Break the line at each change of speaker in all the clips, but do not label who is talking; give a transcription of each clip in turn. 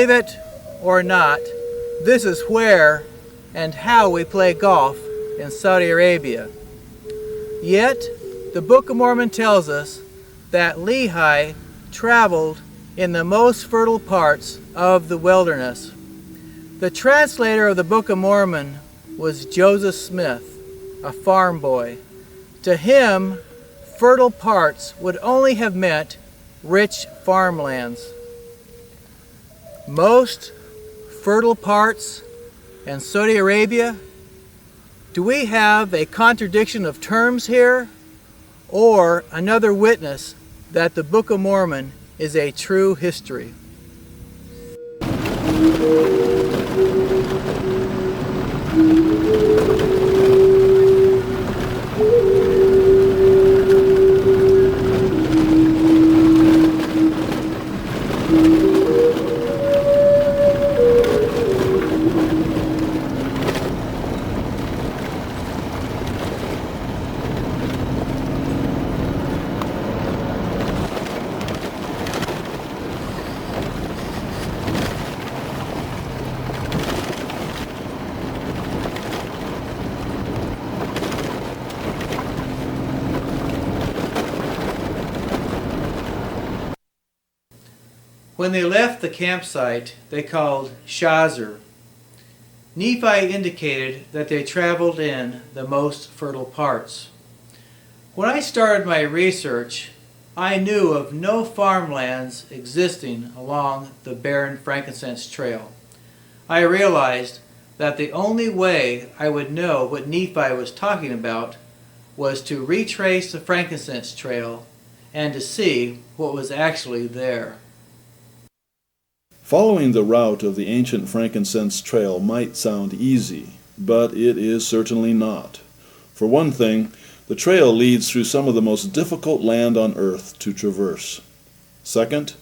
believe it or not, this is where and how we play golf in Saudi Arabia. Yet, the Book of Mormon tells us that Lehi traveled in the most fertile parts of the wilderness. The translator of the Book of Mormon was Joseph Smith, a farm boy. To him, fertile parts would only have meant rich farmlands. Most fertile parts in Saudi Arabia? Do we have a contradiction of terms here, or another witness that the Book of Mormon is a true history? When they left the campsite, they called Shazar. Nephi indicated that they traveled in the most fertile parts. When I started my research, I knew of no farmlands existing along the barren frankincense trail. I realized that the only way I would know what Nephi was talking about was to retrace the frankincense trail and to see what was actually there.
Following the route of the ancient frankincense trail might sound easy, but it is certainly not. For one thing, the trail leads through some of the most difficult land on earth to traverse. Second,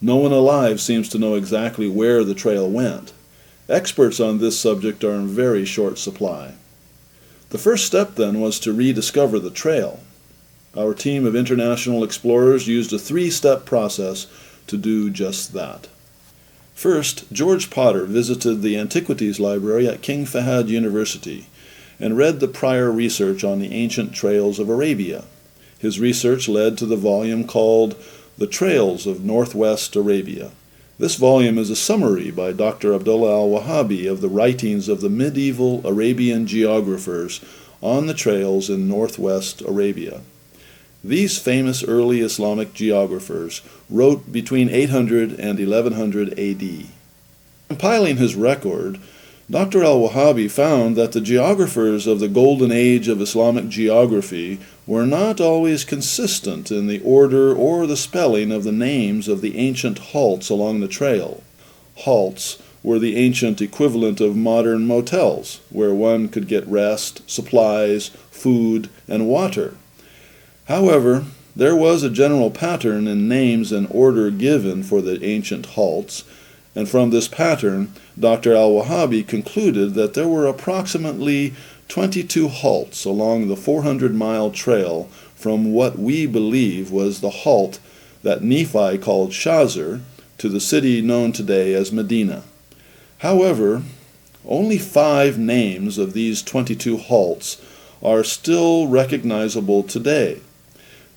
no one alive seems to know exactly where the trail went. Experts on this subject are in very short supply. The first step then was to rediscover the trail. Our team of international explorers used a three-step process to do just that. First, George Potter visited the Antiquities Library at King Fahd University and read the prior research on the ancient trails of Arabia. His research led to the volume called The Trails of Northwest Arabia. This volume is a summary by Dr. Abdullah al-Wahhabi of the writings of the medieval Arabian geographers on the trails in northwest Arabia. These famous early Islamic geographers wrote between 800 and 1100 AD. Compiling his record, Dr. al-Wahhabi found that the geographers of the golden age of Islamic geography were not always consistent in the order or the spelling of the names of the ancient halts along the trail. Halts were the ancient equivalent of modern motels, where one could get rest, supplies, food, and water. However, there was a general pattern in names and order given for the ancient halts, and from this pattern, Dr. al-Wahhabi concluded that there were approximately 22 halts along the 400-mile trail from what we believe was the halt that Nephi called Shazar to the city known today as Medina. However, only 5 names of these 22 halts are still recognizable today.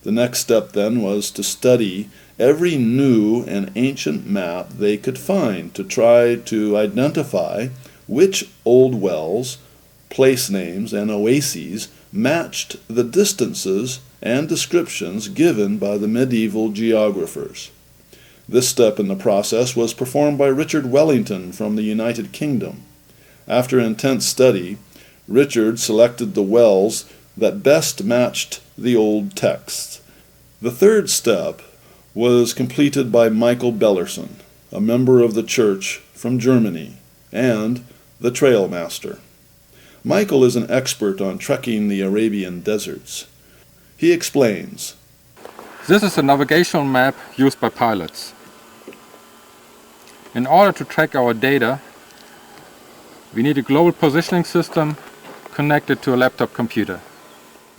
The next step then was to study every new and ancient map they could find to try to identify which old wells, place names, and oases matched the distances and descriptions given by the medieval geographers. This step in the process was performed by Richard Wellington from the United Kingdom. After intense study, Richard selected the wells that best matched the old texts. The third step was completed by Michael Bellerson, a member of the church from Germany, and the trail master. Michael is an expert on trekking the Arabian deserts. He explains,
"This is a navigational map used by pilots. In order to track our data, we need a global positioning system connected to a laptop computer.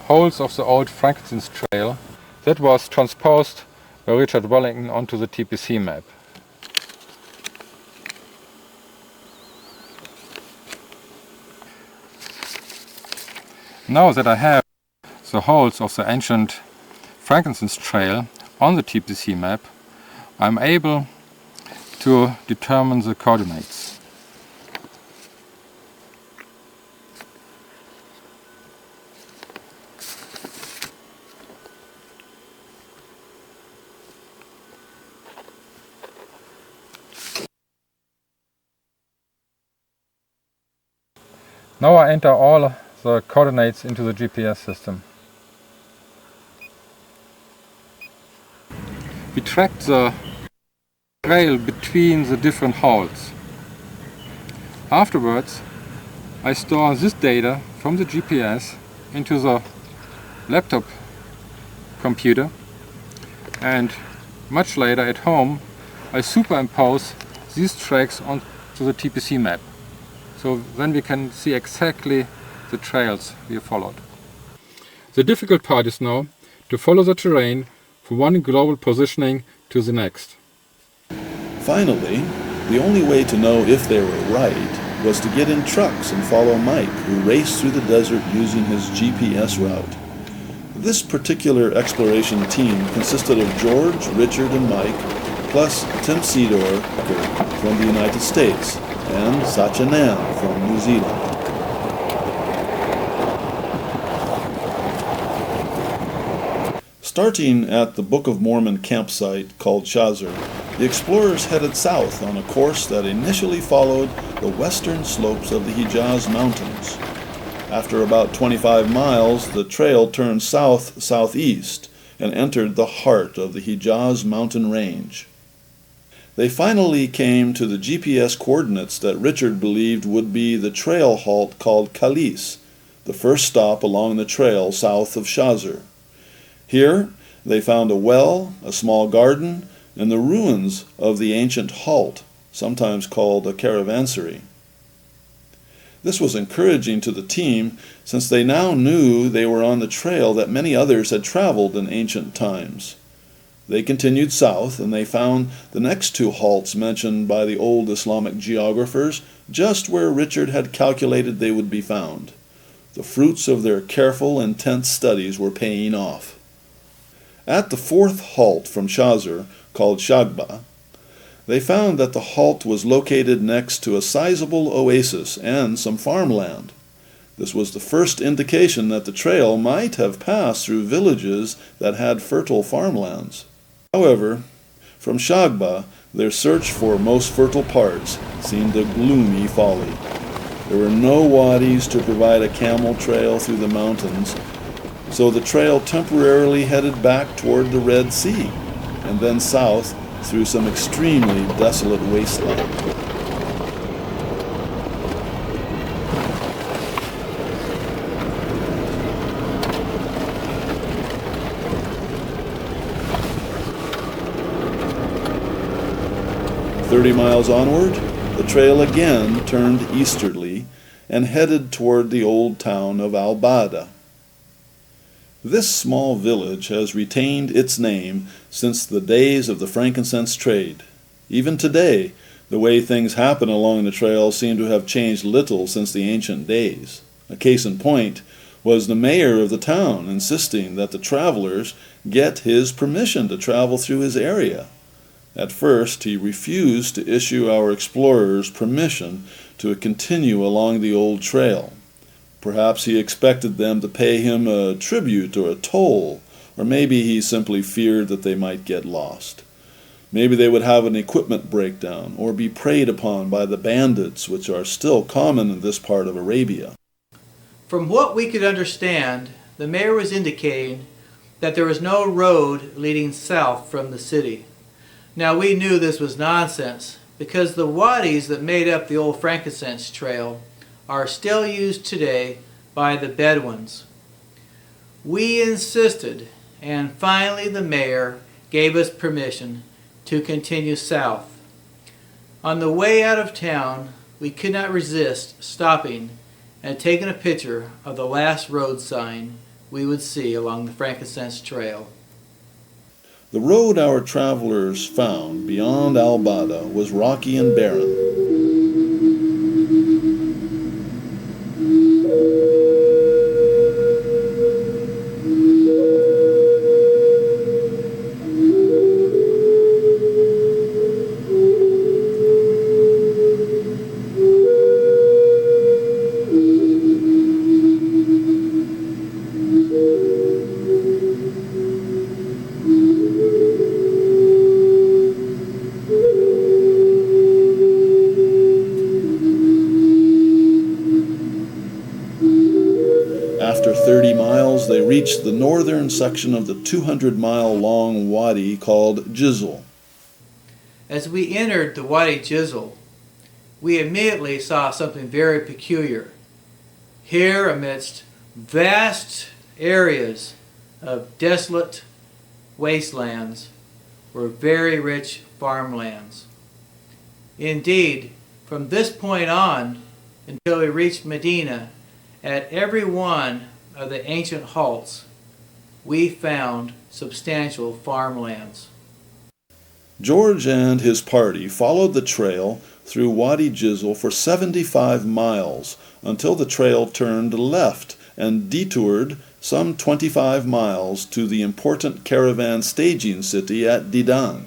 Holes of the old Frankincense Trail that was transposed by Richard Wellington onto the TPC map. Now that I have the holes of the ancient frankincense trail on the TPC map, I'm able to determine the coordinates. Now I enter all the coordinates into the GPS system. We track the trail between the different holes. Afterwards, I store this data from the GPS into the laptop computer, and much later at home I superimpose these tracks onto the TPC map. So then we can see exactly the trails we have followed. The difficult part is now to follow the terrain from one global positioning to the next.
Finally, the only way to know if they were right was to get in trucks and follow Mike, who raced through the desert using his GPS route. This particular exploration team consisted of George, Richard, and Mike, plus Tim Cedar from the United States, and Sachanan from New Zealand. Starting at the Book of Mormon campsite called Shazar, the explorers headed south on a course that initially followed the western slopes of the Hijaz Mountains. After about 25 miles, the trail turned south-southeast and entered the heart of the Hijaz mountain range. They finally came to the GPS coordinates that Richard believed would be the trail halt called Khalis, the first stop along the trail south of Shazar. Here they found a well, a small garden, and the ruins of the ancient halt, sometimes called a caravansary. This was encouraging to the team, since they now knew they were on the trail that many others had traveled in ancient times. They continued south, and they found the next two halts mentioned by the old Islamic geographers just where Richard had calculated they would be found. The fruits of their careful, intense studies were paying off. At the fourth halt from Shazar, called Shagba, they found that the halt was located next to a sizable oasis and some farmland. This was the first indication that the trail might have passed through villages that had fertile farmlands. However, from Shagba, their search for most fertile parts seemed a gloomy folly. There were no wadis to provide a camel trail through the mountains, so the trail temporarily headed back toward the Red Sea, and then south through some extremely desolate wasteland. "30 miles onward, the trail again turned easterly and headed toward the old town of Al-Bada. This small village has retained its name since the days of the frankincense trade. Even today, the way things happen along the trail seem to have changed little since the ancient days. A case in point was the mayor of the town insisting that the travelers get his permission to travel through his area. At first, he refused to issue our explorers permission to continue along the old trail. Perhaps he expected them to pay him a tribute or a toll, or maybe he simply feared that they might get lost. Maybe they would have an equipment breakdown, or be preyed upon by the bandits, which are still common in this part of Arabia.
From what we could understand, the mayor was indicating that there was no road leading south from the city. Now we knew this was nonsense, because the wadis that made up the old frankincense trail are still used today by the Bedouins. We insisted, and finally the mayor gave us permission to continue south. On the way out of town, we could not resist stopping and taking a picture of the last road sign we would see along the frankincense trail.
The road our travelers found beyond Al-Bada was rocky and barren. they reached the northern section of the 200-mile-long wadi called Jizl.
As we entered the Wadi Jizl, we immediately saw something very peculiar. Here, amidst vast areas of desolate wastelands, were very rich farmlands. Indeed, from this point on until we reached Medina, at every one of the ancient halts, we found substantial farmlands.
George and his party followed the trail through Wadi Jizl for 75 miles until the trail turned left and detoured some 25 miles to the important caravan staging city at Dedan.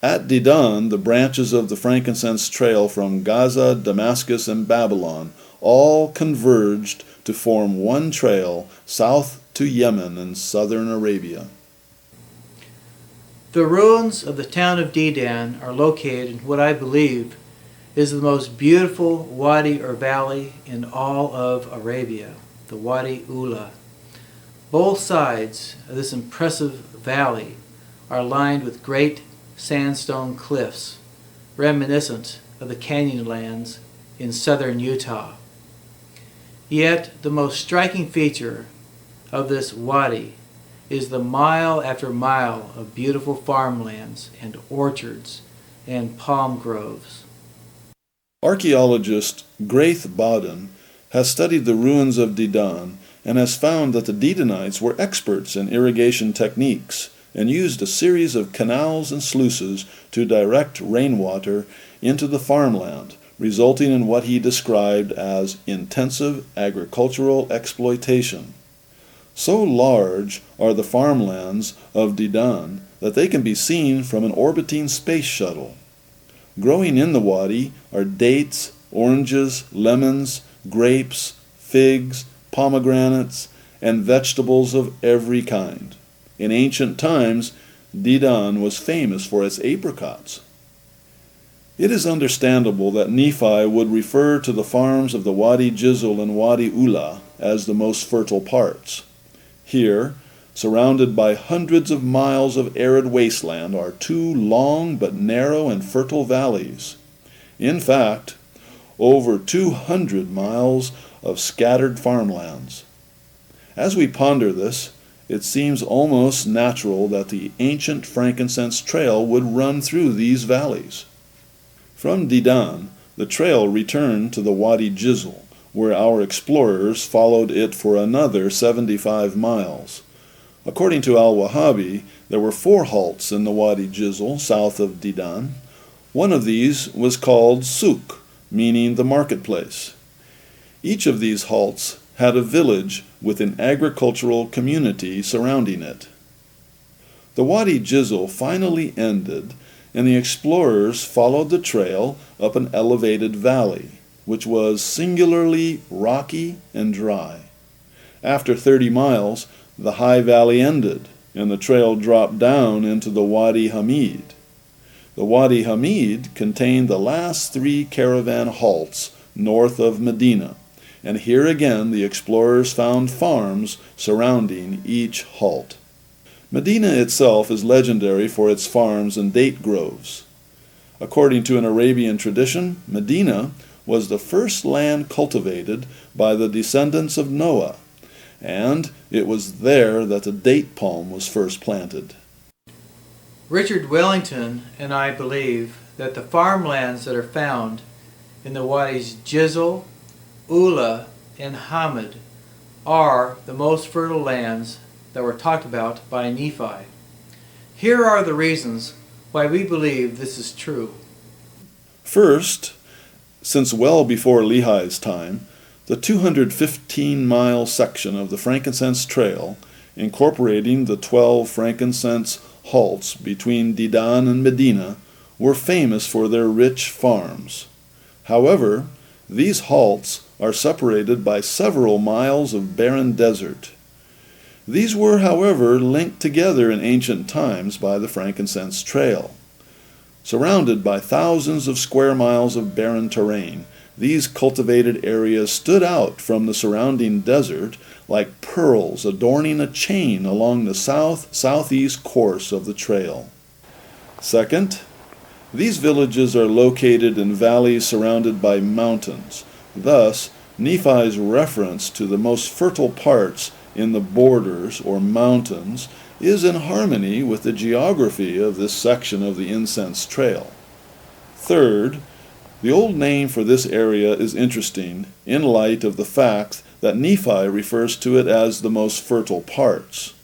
At Dedan, the branches of the frankincense trail from Gaza, Damascus, and Babylon all converged to form one trail south to Yemen and southern Arabia.
The ruins of the town of Dedan are located in what I believe is the most beautiful wadi or valley in all of Arabia, the Wadi Ula. Both sides of this impressive valley are lined with great sandstone cliffs, reminiscent of the canyonlands in southern Utah. Yet the most striking feature of this wadi is the mile after mile of beautiful farmlands and orchards and palm groves.
Archaeologist Graith Baden has studied the ruins of Dedan and has found that the Dedanites were experts in irrigation techniques and used a series of canals and sluices to direct rainwater into the farmland, resulting in what he described as intensive agricultural exploitation. So large are the farmlands of Dedan that they can be seen from an orbiting space shuttle. Growing in the wadi are dates, oranges, lemons, grapes, figs, pomegranates, and vegetables of every kind. In ancient times, Dedan was famous for its apricots. It is understandable that Nephi would refer to the farms of the Wadi Jizl and Wadi Ula as the most fertile parts. Here, surrounded by hundreds of miles of arid wasteland, are two long but narrow and fertile valleys. In fact, over 200 miles of scattered farmlands. As we ponder this, it seems almost natural that the ancient frankincense trail would run through these valleys. From Dedan, the trail returned to the Wadi Jizl, where our explorers followed it for another 75 miles. According to Al-Wahhabi, there were 4 halts in the Wadi Jizl, south of Dedan. One of these was called Souk, meaning the marketplace. Each of these halts had a village with an agricultural community surrounding it. The Wadi Jizl finally ended, and the explorers followed the trail up an elevated valley, which was singularly rocky and dry. After 30 miles, the high valley ended, and the trail dropped down into the Wadi Hamid. The Wadi Hamid contained the last 3 caravan halts north of Medina, and here again the explorers found farms surrounding each halt. Medina itself is legendary for its farms and date groves. According to an Arabian tradition, Medina was the first land cultivated by the descendants of Noah, and it was there that the date palm was first planted.
Richard Wellington and I believe that the farmlands that are found in the Wadis Jizl, Ula, and Hamid are the most fertile lands that were talked about by Nephi. Here are the reasons why we believe this is true.
First, since well before Lehi's time, the 215-mile section of the Frankincense Trail, incorporating the 12 frankincense halts between Dedan and Medina, were famous for their rich farms. However, these halts are separated by several miles of barren desert. These were, however, linked together in ancient times by the Frankincense Trail. Surrounded by thousands of square miles of barren terrain, these cultivated areas stood out from the surrounding desert like pearls adorning a chain along the southeast course of the trail. Second, these villages are located in valleys surrounded by mountains. Thus, Nephi's reference to the most fertile parts in the borders or mountains is in harmony with the geography of this section of the incense trail. Third, the old name for this area is interesting in light of the fact that Nephi refers to it as the most fertile parts.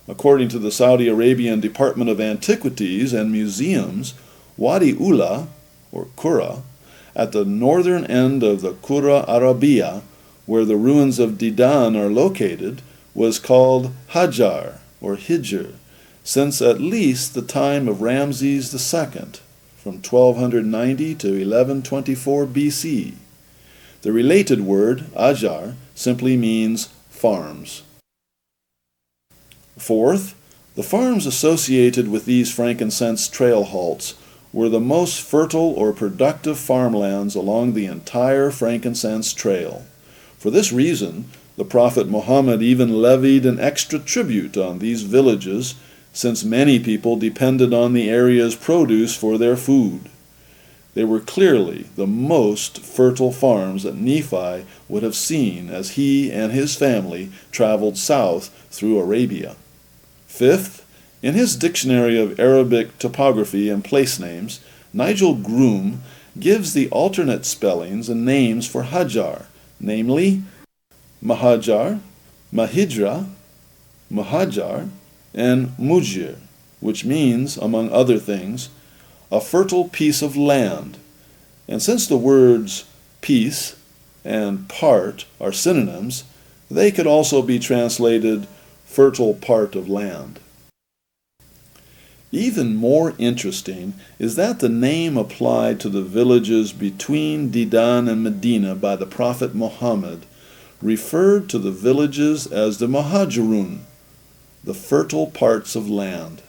According to the Saudi Arabian Department of Antiquities and Museums, Wadi Ula, or Qura, at the northern end of the Qura Arabiya, where the ruins of Dedan are located, was called Hajar, or Hijr, since at least the time of Ramses II, from 1290 to 1124 BC. The related word, Ajar, simply means farms. Fourth, the farms associated with these frankincense trail halts were the most fertile or productive farmlands along the entire frankincense trail. For this reason, the prophet Muhammad even levied an extra tribute on these villages, since many people depended on the area's produce for their food. They were clearly the most fertile farms that Nephi would have seen as he and his family traveled south through Arabia. Fifth, in his Dictionary of Arabic Topography and Place Names, Nigel Groom gives the alternate spellings and names for Hajar, namely Mahajar, Mahidra, Muhajar, and Mujir, which means, among other things, a fertile piece of land. And since the words piece and part are synonyms, they could also be translated fertile part of land. Even more interesting is that the name applied to the villages between Dedan and Medina by the prophet Muhammad referred to the villages as the Muhajirun, the fertile parts of land.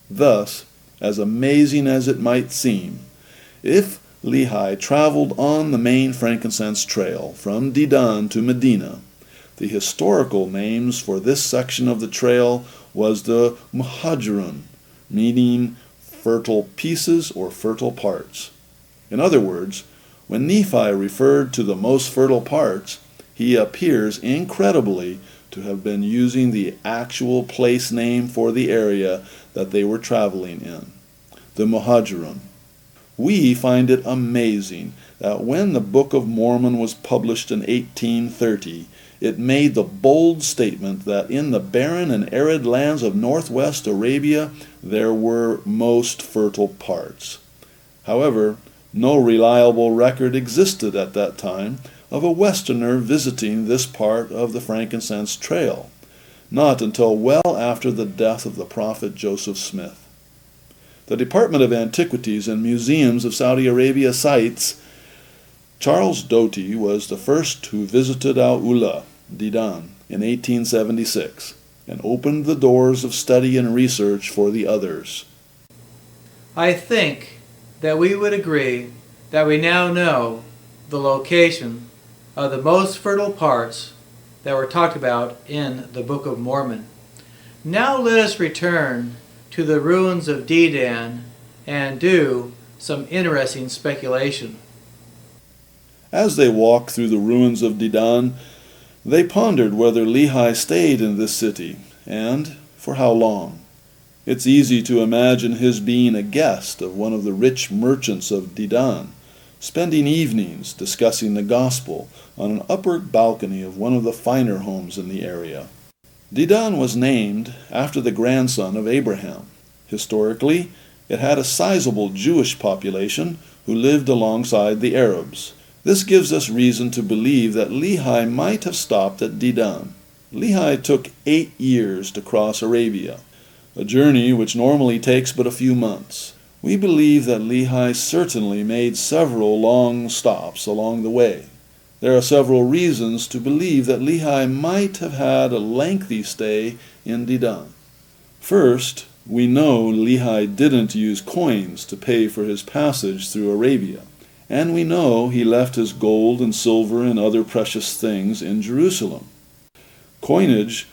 Thus, as amazing as it might seem, if Lehi traveled on the main frankincense trail from Dedan to Medina, the historical names for this section of the trail was the Muhajirun, meaning fertile pieces or fertile parts. In other words, when Nephi referred to the most fertile parts, he appears incredibly to have been using the actual place name for the area that they were traveling in, the Muhajirun. We find it amazing that when the Book of Mormon was published in 1830, it made the bold statement that in the barren and arid lands of northwest Arabia there were most fertile parts. However, no reliable record existed at that time of a Westerner visiting this part of the frankincense trail, not until well after the death of the prophet Joseph Smith. The Department of Antiquities and Museums of Saudi Arabia cites Charles Doty was the first who visited Al-Ula, Dedan, in 1876, and opened the doors of study and research for the others.
I think that we would agree that we now know the location of the most fertile parts that were talked about in the Book of Mormon. Now let us return to the ruins of Dedan and do some interesting speculation.
As they walked through the ruins of Dedan, they pondered whether Lehi stayed in this city, and for how long. It's easy to imagine his being a guest of one of the rich merchants of Dedan, spending evenings discussing the gospel on an upper balcony of one of the finer homes in the area. Dedan was named after the grandson of Abraham. Historically, it had a sizable Jewish population who lived alongside the Arabs. This gives us reason to believe that Lehi might have stopped at Dedan. Lehi took 8 years to cross Arabia, a journey which normally takes but a few months. We believe that Lehi certainly made several long stops along the way. There are several reasons to believe that Lehi might have had a lengthy stay in Dedan. First, we know Lehi didn't use coins to pay for his passage through Arabia, and we know he left his gold and silver and other precious things in Jerusalem. Coinage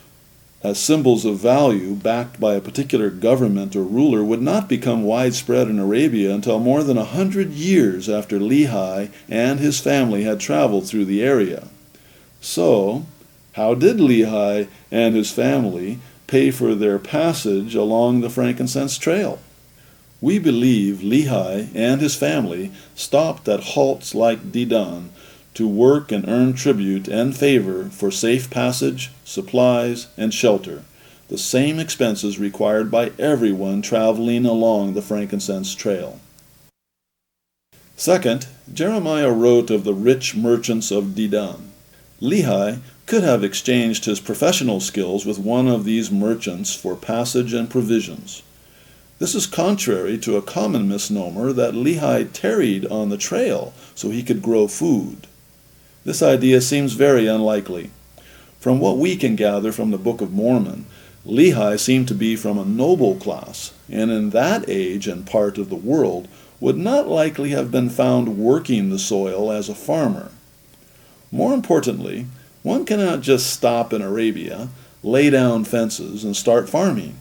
as symbols of value backed by a particular government or ruler would not become widespread in Arabia until more than 100 years after Lehi and his family had traveled through the area. So, how did Lehi and his family pay for their passage along the frankincense trail? We believe Lehi and his family stopped at halts like Dedan to work and earn tribute and favor for safe passage, supplies, and shelter, the same expenses required by everyone traveling along the frankincense trail. Second, Jeremiah wrote of the rich merchants of Dedan. Lehi could have exchanged his professional skills with one of these merchants for passage and provisions. This is contrary to a common misnomer that Lehi tarried on the trail so he could grow food. This idea seems very unlikely. From what we can gather from the Book of Mormon, Lehi seemed to be from a noble class, and in that age and part of the world would not likely have been found working the soil as a farmer. More importantly, one cannot just stop in Arabia, lay down fences, and start farming.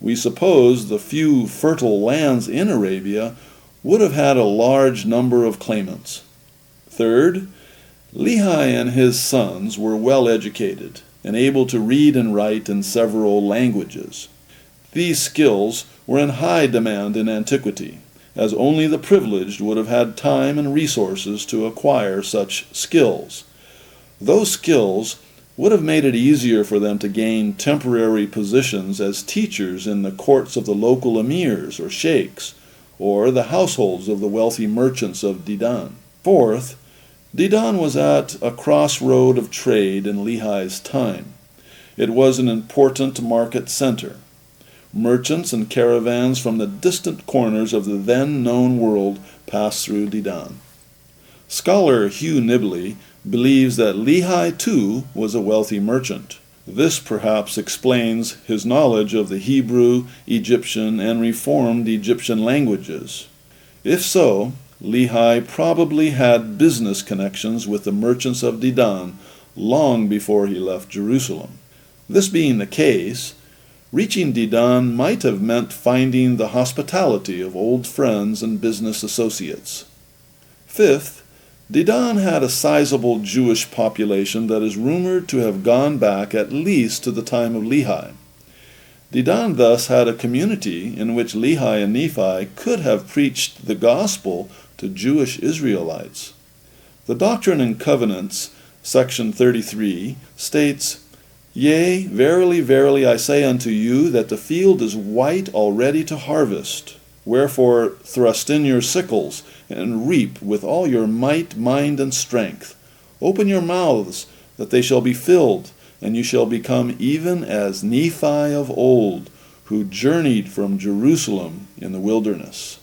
We suppose the few fertile lands in Arabia would have had a large number of claimants. Third, Lehi and his sons were well educated and able to read and write in several languages. These skills were in high demand in antiquity, as only the privileged would have had time and resources to acquire such skills. Those skills would have made it easier for them to gain temporary positions as teachers in the courts of the local emirs or sheikhs, or the households of the wealthy merchants of Dedan. Fourth, Dedan was at a crossroad of trade in Lehi's time. It was an important market center. Merchants and caravans from the distant corners of the then-known world passed through Dedan. Scholar Hugh Nibley believes that Lehi too was a wealthy merchant. This perhaps explains his knowledge of the Hebrew, Egyptian, and Reformed Egyptian languages. If so, Lehi probably had business connections with the merchants of Dedan long before he left Jerusalem. This being the case, reaching Dedan might have meant finding the hospitality of old friends and business associates. Fifth, Dedan had a sizable Jewish population that is rumored to have gone back at least to the time of Lehi. Dedan thus had a community in which Lehi and Nephi could have preached the gospel to Jewish Israelites. The Doctrine and Covenants, section 33, states, "Yea, verily, verily, I say unto you, that the field is white already to harvest. Wherefore thrust in your sickles, and reap with all your might, mind, and strength. Open your mouths, that they shall be filled, and you shall become even as Nephi of old, who journeyed from Jerusalem in the wilderness."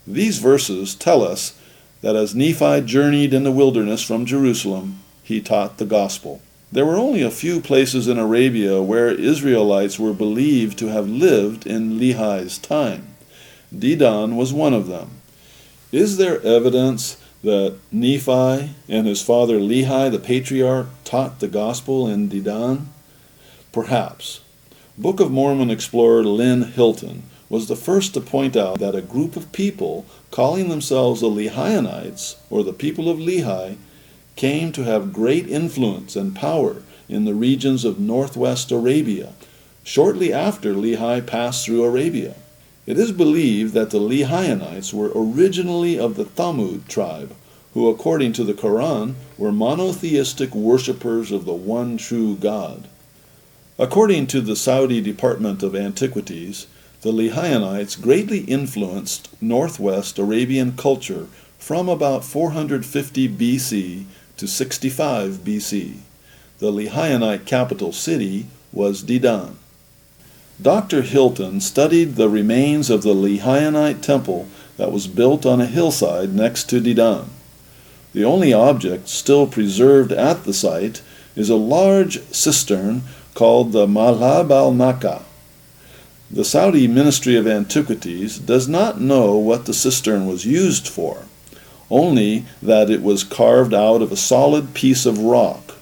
These verses tell us that as Nephi journeyed in the wilderness from Jerusalem, he taught the gospel. There were only a few places in Arabia where Israelites were believed to have lived in Lehi's time. Dedan was one of them. Is there evidence that Nephi and his father Lehi, the patriarch, taught the gospel in Dedan? Perhaps. Book of Mormon explorer Lynn Hilton was the first to point out that a group of people calling themselves the Lehianites, or the people of Lehi, came to have great influence and power in the regions of northwest Arabia, shortly after Lehi passed through Arabia. It is believed that the Lehianites were originally of the Thamud tribe, who according to the Quran were monotheistic worshippers of the one true God. According to the Saudi Department of Antiquities, the Lehianites greatly influenced northwest Arabian culture from about 450 BC to 65 BC. The Lehianite capital city was Dedan. Dr. Hilton studied the remains of the Lehianite temple that was built on a hillside next to Dedan. The only object still preserved at the site is a large cistern called the Malhab al-Naka. The Saudi Ministry of Antiquities does not know what the cistern was used for. only that it was carved out of a solid piece of rock.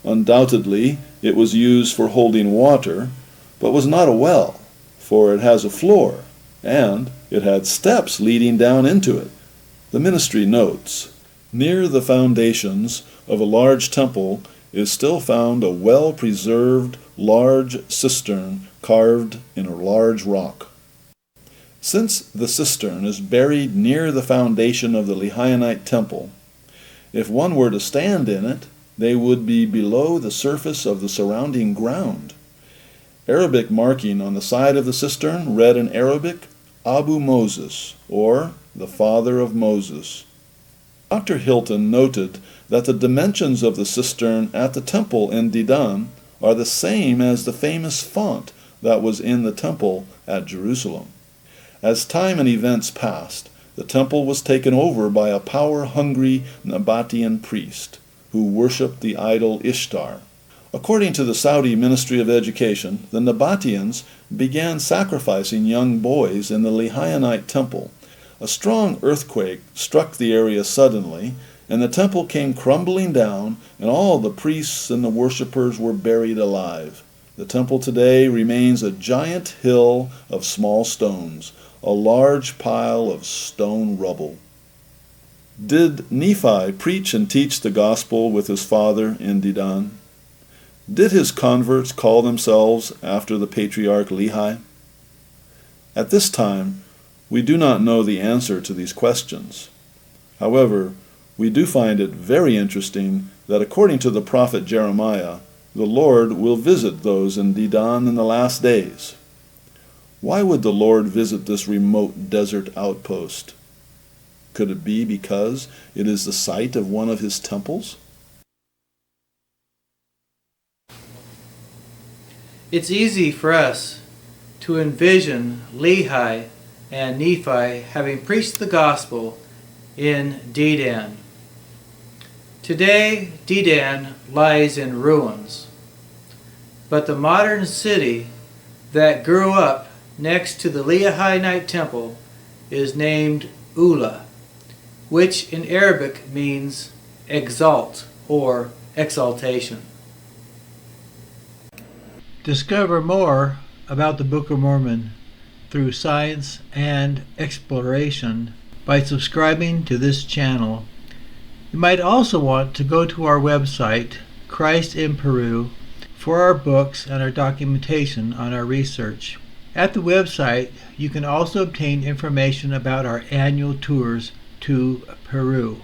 Undoubtedly, it was used for holding water, but was not a well, for it has a floor, and it had steps leading down into it. The ministry notes, "Near the foundations of a large temple is still found a well-preserved large cistern carved in a large rock." Since the cistern is buried near the foundation of the Lehionite temple, if one were to stand in it, they would be below the surface of the surrounding ground. Arabic marking on the side of the cistern read in Arabic, Abu Moses, or the father of Moses. Dr. Hilton noted that the dimensions of the cistern at the temple in Dedan are the same as the famous font that was in the temple at Jerusalem. As time and events passed, the temple was taken over by a power-hungry Nabatean priest who worshipped the idol Ishtar. According to the Saudi Ministry of Education, the Nabateans began sacrificing young boys in the Lehionite temple. A strong earthquake struck the area suddenly, and the temple came crumbling down, and all the priests and the worshippers were buried alive. The temple today remains a giant hill of small stones, a large pile of stone rubble. Did Nephi preach and teach the gospel with his father in Dedan? Did his converts call themselves after the patriarch Lehi? At this time, we do not know the answer to these questions. However, we do find it very interesting that according to the prophet Jeremiah, the Lord will visit those in Dedan in the last days. Why would the Lord visit this remote desert outpost? Could it be because it is the site of one of his temples?
It's easy for us to envision Lehi and Nephi having preached the gospel in Dedan. Today, Dedan lies in ruins, but the modern city that grew up next to the Lehionite temple is named Ula, which in Arabic means exalt or exaltation. Discover more about the Book of Mormon through science and exploration by subscribing to this channel. You might also want to go to our website, Christ in Peru, for our books and our documentation on our research. At the website, you can also obtain information about our annual tours to Peru.